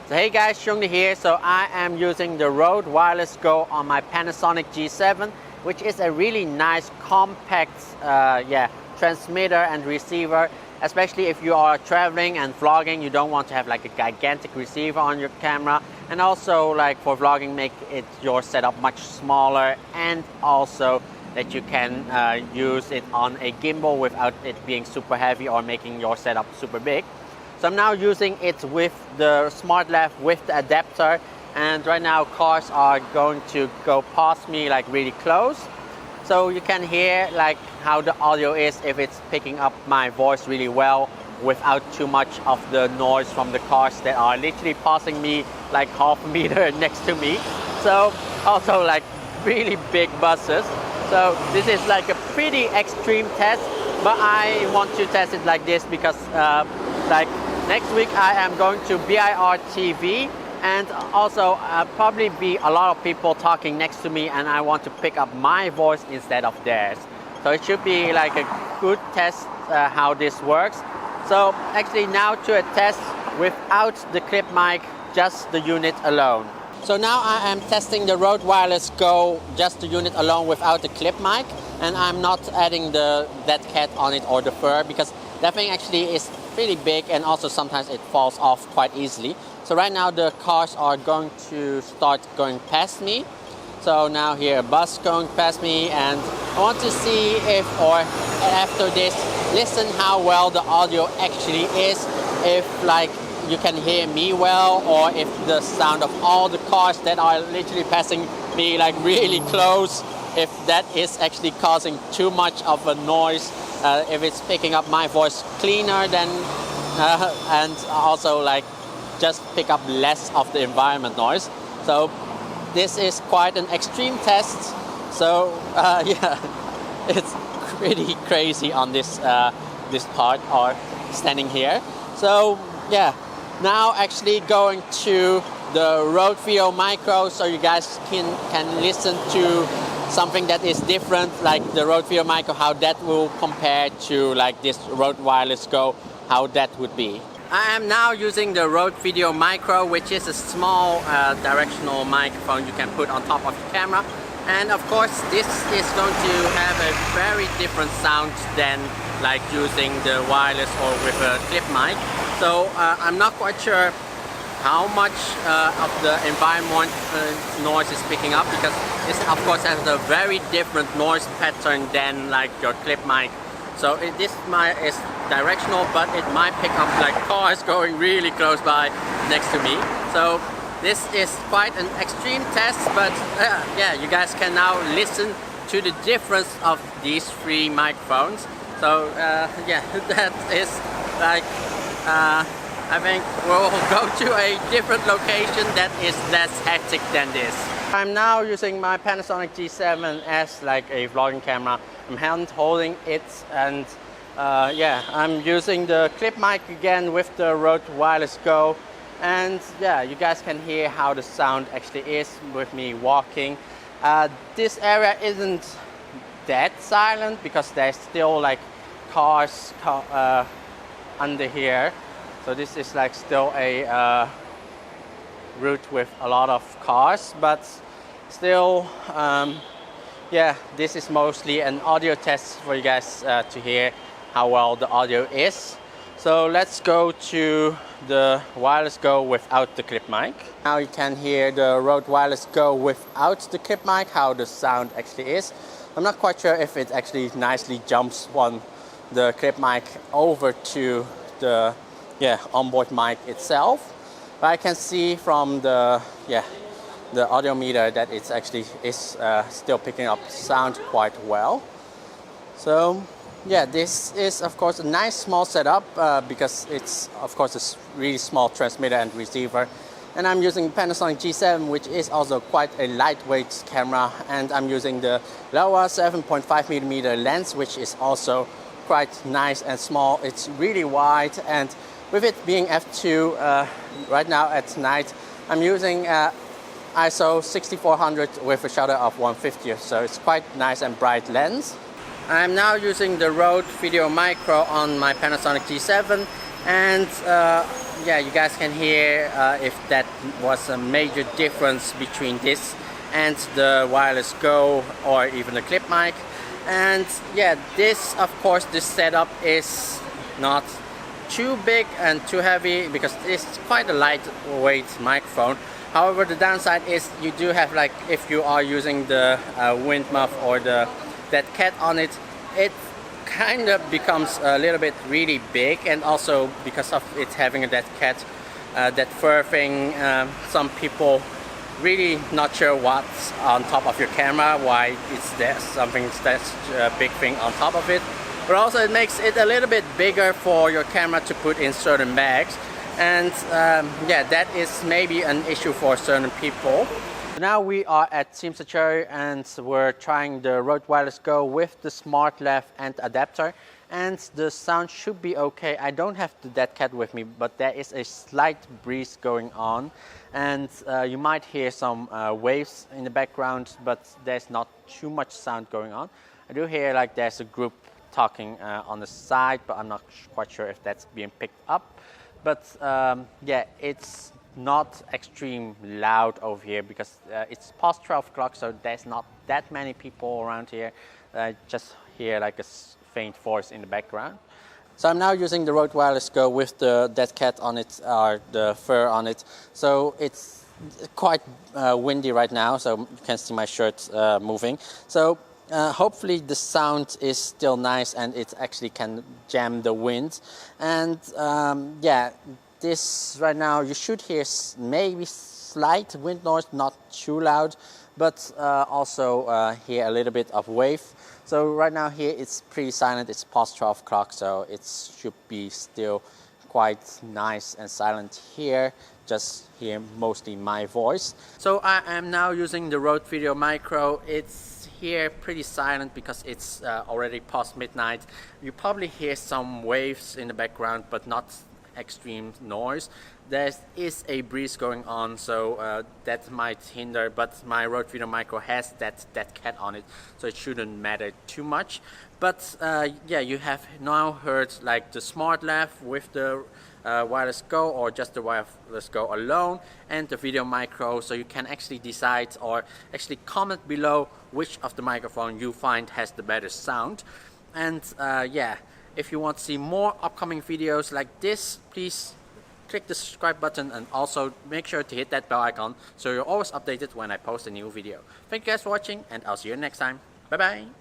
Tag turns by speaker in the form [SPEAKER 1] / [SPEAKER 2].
[SPEAKER 1] So hey guys, Chung Dha here. So I am using the Rode Wireless Go on my Panasonic G7, which is a really nice compact transmitter and receiver. Especially if you are traveling and vlogging, you don't want to have like a gigantic receiver on your camera. And also like for vlogging, make it your setup much smaller, and also that you can use it on a gimbal without it being super heavy or making your setup super big. So I'm now using it with the smart lav with the adapter, and right now cars are going to go past me like really close. So you can hear like how the audio is, if it's picking up my voice really well without too much of the noise from the cars that are literally passing me like half a meter next to me. So also like really big buses. So this is like a pretty extreme test, but I want to test it like this because like next week I am going to BIR TV, and also probably be a lot of people talking next to me, and I want to pick up my voice instead of theirs. So it should be like a good test how this works. So actually now to a test without the clip mic, just the unit alone. So now I am testing the Rode Wireless Go, just the unit alone without the clip mic, and I'm not adding the dead cat on it or the fur, because that thing actually is pretty big and also sometimes it falls off quite easily. So right now the cars are going to start going past me. So now here a bus going past me, and I want to see if, or after this, listen how well the audio actually is, if like you can hear me well, or if the sound of all the cars that are literally passing me like really close, if that is actually causing too much of a noise, if it's picking up my voice cleaner than and also like just pick up less of the environment noise. So this is quite an extreme test. So yeah, it's pretty crazy on this this part, or standing here. So yeah, now actually going to the Rode VideoMicro, so you guys can listen to something that is different, like the Rode VideoMicro, how that will compare to like this Rode Wireless Go, how that would be. I am now using the Rode VideoMicro, which is a small directional microphone you can put on top of your camera. And of course this is going to have a very different sound than like using the wireless or with a clip mic. So I'm not quite sure how much of the environment noise is picking up, because this of course has a very different noise pattern than like your clip mic. So this mic is directional, but it might pick up like cars going really close by next to me. So this is quite an extreme test, but yeah, you guys can now listen to the difference of these three microphones. So yeah, that is like I think we'll go to a different location that is less hectic than this. I'm now using my Panasonic G7 as like a vlogging camera. I'm hand holding it, and yeah, I'm using the clip mic again with the Rode Wireless Go. And yeah, you guys can hear how the sound actually is with me walking. This area isn't that silent because there's still like cars under here. So this is like still a route with a lot of cars, but still, yeah, this is mostly an audio test for you guys to hear how well the audio is. So let's go to the Wireless Go without the clip mic. Now you can hear the Rode Wireless Go without the clip mic, how the sound actually is. I'm not quite sure if it actually nicely jumps on the clip mic over to the onboard mic itself. But I can see from the audio meter that it's actually still picking up sound quite well. So yeah, this is of course a nice small setup because it's of course a really small transmitter and receiver. And I'm using Panasonic G7, which is also quite a lightweight camera, and I'm using the lower 7.5mm lens, which is also quite nice and small. It's really wide, and with it being f2 right now at night, I'm using ISO 6400 with a shutter of 1/50, so it's quite nice and bright lens. I'm now using the Rode VideoMicro on my Panasonic G7, and yeah, you guys can hear if that was a major difference between this and the wireless Go or even the clip mic. And yeah, this, of course, this setup is not too big and too heavy because it's quite a lightweight microphone. However, the downside is you do have, like, if you are using the wind muff or that cat on it, it kind of becomes a little bit really big, and also because of it having that cat, that fur thing, some people really not sure what's on top of your camera, why it's there something that's a big thing on top of it. But also it makes it a little bit bigger for your camera to put in certain bags, and yeah, that is maybe an issue for certain people. Now we are at Tsim Sha Tsui and we're trying the Rode Wireless Go with the smart lav and adapter, and the sound should be okay. I don't have the dead cat with me, but there is a slight breeze going on, and you might hear some waves in the background, but there's not too much sound going on. I do hear like there's a group talking on the side, but I'm not quite sure if that's being picked up. But yeah, it's not extreme loud over here because it's past 12 o'clock, so there's not that many people around here. Just hear like a faint voice in the background. So I'm now using the Rode Wireless Go with the dead cat on it, or the fur on it. So it's quite windy right now, so you can see my shirt moving. So hopefully the sound is still nice and it actually can jam the wind. And yeah, this right now you should hear maybe slight wind noise, not too loud, but also hear a little bit of wave. So right now here it's pretty silent. It's past 12 o'clock, so it should be still quite nice and silent here. Just hear mostly my voice. So I am now using the Rode VideoMicro. It's here pretty silent because it's already past midnight. You probably hear some waves in the background, but not extreme noise. There is a breeze going on, so that might hinder, but my Rode VideoMicro has that cat on it, so it shouldn't matter too much. But yeah, you have now heard like the smart lav with the Wireless Go, or just the Wireless Go alone, and the VideoMicro, so you can actually decide or actually comment below which of the microphone you find has the better sound. And yeah, if you want to see more upcoming videos like this, please click the subscribe button and also make sure to hit that bell icon so you're always updated when I post a new video. Thank you guys for watching, and I'll see you next time. Bye bye!